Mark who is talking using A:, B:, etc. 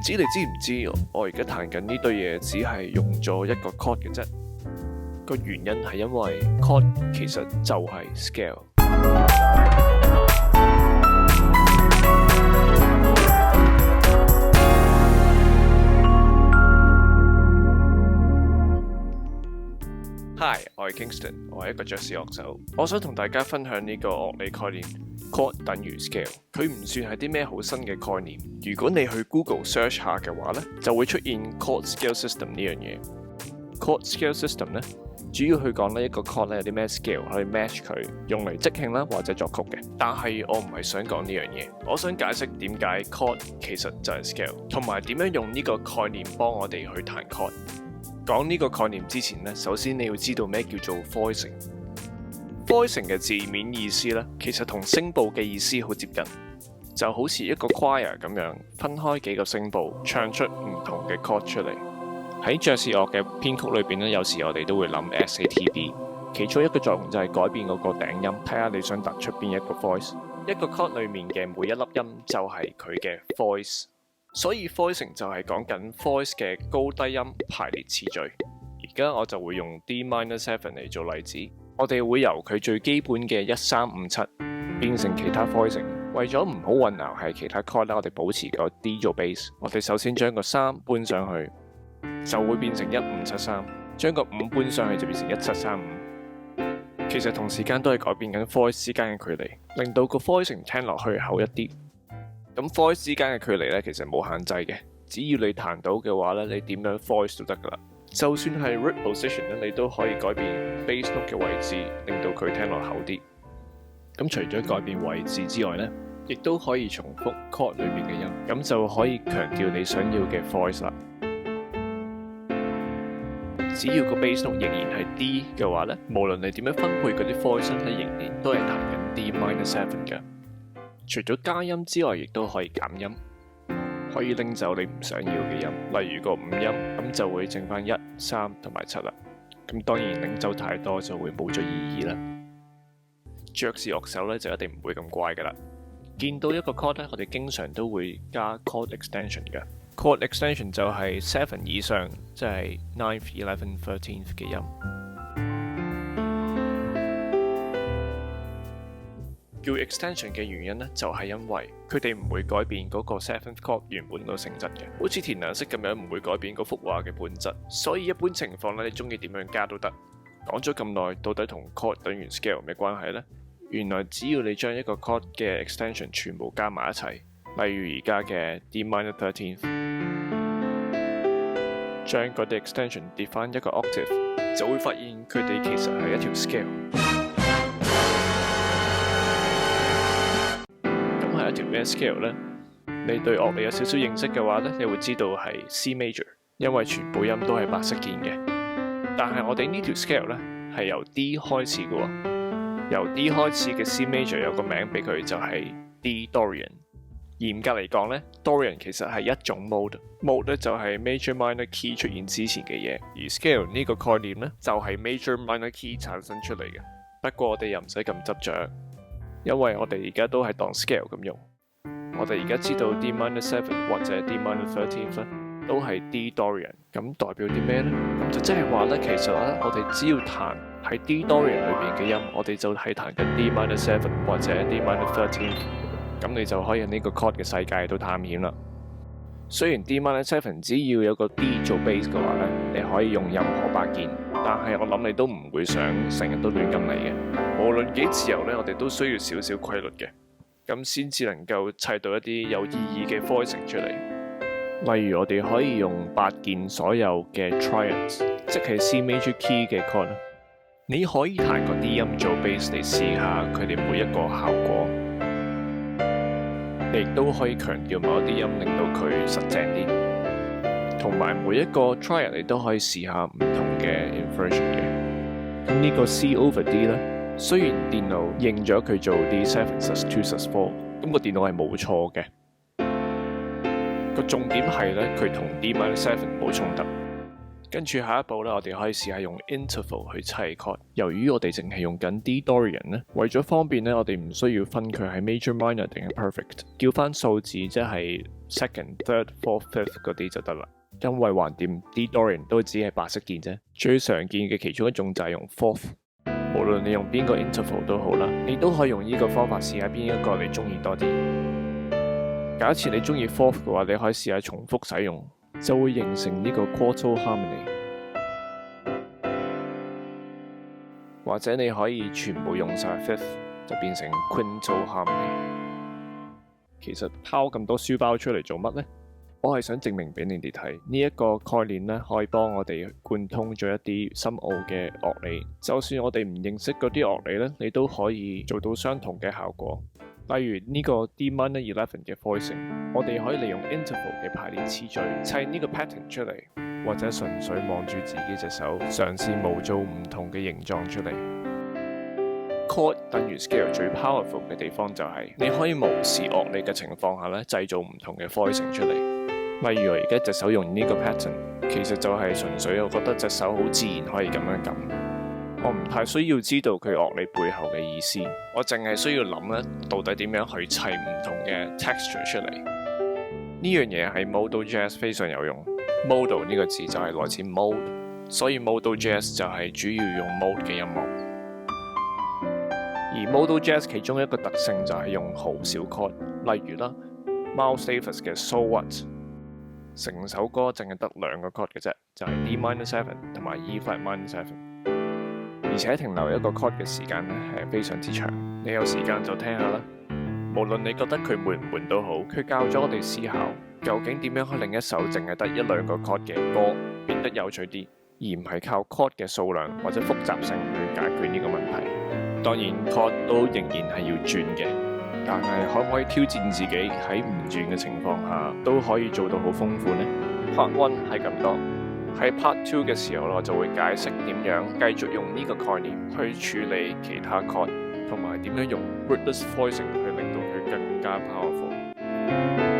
A: 知你知唔知我而家彈緊呢堆嘢只係用咗一個 chord 嘅啫？個原因係因為 chord 其實就係 scale。Hi， 我係 Kingston， 我係一個爵士樂手。我想同大家分享呢個樂理概念 ，chord 等於 scale。佢唔算係啲咩好新嘅概念。如果你去 Google search 下嘅話咧，就會出現 chord scale system 呢樣嘢。chord scale system 咧，主要去講呢一個 chord 咧有啲咩 scale 可以 match 佢，用嚟即興啦或者作曲嘅。但係我唔係想講呢樣嘢，我想解釋點解 chord 其實就係 scale， 同埋點樣用呢個概念幫我哋去彈 chord。講呢個概念之前咧，首先你要知道咩叫做 voicing。voicing 嘅字面意思咧，其實同聲部嘅意思好接近，就好似一個 choir 咁樣，分開幾個聲部，唱出唔同嘅 chord 出嚟。喺爵士樂嘅編曲裏邊咧，有時我哋都會諗 SATB， 其中一個作用就係改變嗰個頂音，睇下你想突出邊一個 voice。一個 chord 裏面嘅每一粒音就係佢嘅 voice。所以 voicing 就係講緊 voice 嘅高低音排列次序。而家我就會用 D minor 7嚟做例子。我哋會由佢最基本嘅1357變成其他 voicing。為咗唔好混淆係其他 chord 我哋保持個 D 做 base。我哋首先將個3搬上去，就會變成1573。將個5搬上去就變成1735。其實同時間都係改變緊 voice 之間嘅距離，令到個 voicing 聽落去厚一啲。咁 voice 之間嘅距離咧，其實冇限制嘅，只要你彈到嘅話咧，你點樣 voice 都得噶啦。就算係 root position 咧，你都可以改變 bass note 嘅位置，令到佢聽落厚啲。咁除咗改變位置之外咧，亦都可以重複 chord 裏面嘅音，咁就可以強調你想要嘅 voice 啦。只要個 bass note 仍然係 D 嘅話咧，無論你點樣分配嗰啲 voice 咧，仍然都係彈緊 D minor 7嘅。除咗加音之外，亦都可以減音，可以拎走你唔想要嘅音，例如個5音，咁就會剩翻1、3同埋7啦。咁當然拎走太多就會冇咗意義啦。爵士樂手咧就一定唔會咁乖噶啦。見到一個 chord 咧，我哋經常都會加 chord extension 嘅。chord extension 就係7以上，即係 9th、11th、13th 嘅音。叫 extension 嘅原因咧，就係因為佢哋唔會改變嗰個 7th chord 原本個性質嘅，好似填顏色咁樣唔會改變嗰幅畫嘅本質。所以一般情況咧，你中意點樣加都得。講咗咁耐，到底同 chord 等於 scale 有咩關係呢？原來只要你將一個 chord 嘅 extension 全部加埋一齊，例如而家嘅 D minor 13th， 將嗰啲 extension 跌翻一個 octave， 就會發現佢哋其實係一條 scale。一條咩 scale 呢？你對樂理有少少認識嘅話咧，你會知道係 C major， 因為全部音都係白色鍵嘅。但係我哋呢條 scale 咧係由 D 開始嘅喎，由 D 開始嘅 C major 有個名俾佢就係 D Dorian。嚴格嚟講咧 ，Dorian 其實係一種 mode 咧就係 major minor key 出現之前嘅嘢，而 scale 呢個概念咧就係 major minor key 產生出嚟嘅。不過我哋又唔使咁執着。因為我哋而家都係當 scale 咁用，我哋而家知道 D minor 7或者 D minor 13都係 D Dorian， 咁代表啲咩呢？咁就即係話咧，其實咧我哋只要彈喺 D Dorian 裏邊嘅音，我哋就係彈緊 D minor 7或者 D minor 13，咁你就可以喺呢個 chord 嘅世界度探險啦。雖然 D minor 7只要有個 D 做 base 嘅話咧，你可以用任何8鍵，但係我諗你都唔會想成日都亂咁嚟嘅。無論幾自由咧，我哋都需要少少規律嘅，咁先至能夠砌到一啲有意義嘅 voicing 出嚟。例如我哋可以用8鍵所有嘅 triads， 即係 C major key 嘅 chord。你可以彈個 D 音做 base 嚟試下佢哋每一個效果。你亦都可以強調某啲音，令到佢實淨啲。同埋每一個 triad 你都可以試下唔同嘅 inversion 嘅。咁呢個 C over D 咧。雖然電腦認咗佢做 D7 sus 2 sus 4，咁個電腦係冇錯嘅。個重點係咧，佢同 D minor 7冇衝突。跟住下一步咧，我哋可以試下用 interval 去砌 chord。由於我哋淨係用緊 D Dorian 咧，為咗方便咧，我哋唔需要分佢係 major minor 定係 perfect， 叫翻數字即係 second、third、fourth、fifth 嗰啲就得啦。因為橫掂啲 Dorian 都只係白色鍵啫，最常見嘅其中一種就係用 fourth。無論你用邊個 interval 都好啦，你都可以用呢個方法試下邊一個你中意多啲。假設你中意 fourth 嘅話，你可以試下重複使用，就會形成呢個 quartal harmony。或者你可以全部用晒 fifth， 就變成 quintal harmony。其實拋咁多書包出嚟做乜呢？我係想證明俾你哋睇，呢一個概念咧，可以幫我哋貫通咗一啲深奧嘅樂理。就算我哋唔認識嗰啲樂理咧，你都可以做到相同嘅效果。例如呢個 D minor 11嘅 voicing， 我哋可以利用 interval 嘅排列次序砌呢個 pattern 出嚟，或者純粹望住自己隻手，嘗試模造唔同嘅形狀出嚟。Chord 等於 scale 最 powerful 嘅地方就係你可以無視樂理嘅情況下咧，製造唔同嘅 voicing 出嚟。例如我而家隻手用呢個 pattern， 其實就係純粹我覺得隻手好自然可以咁樣撳，我唔太需要知道佢樂理背後嘅意思，我淨係需要諗咧到底點樣去砌唔同嘅 texture 出嚟。呢樣嘢喺 Modal Jazz 非常有用。Modal 呢個字就係來自 mode， 所以 Modal Jazz 就係主要用 mode 嘅音樂。而 Modal Jazz 其中一個特性就係用好少 chord， 例如啦 Miles Davis 嘅 So What。成首歌淨係得2個 chord 嘅啫，就係 D minor 7同埋 E flat minor 7，而且停留一個 chord 嘅時間咧係非常之長。你有時間就聽下啦。無論你覺得佢悶唔悶都好，佢教咗我哋思考，究竟點樣可以令一首淨係得1-2個 chord 嘅歌變得有趣啲，而唔係靠 chord 嘅數量或者複雜性去解決呢個問題。當然 chord 都仍然係要轉嘅。但係可唔可以挑戰自己喺唔轉嘅情況下都可以做到好豐富呢？ Part 1係咁多，喺 Part 2嘅時候我就會解釋點樣繼續用呢個概念去處理其他 chord，同埋點樣用 rootless voicing 去令到佢更加 powerful。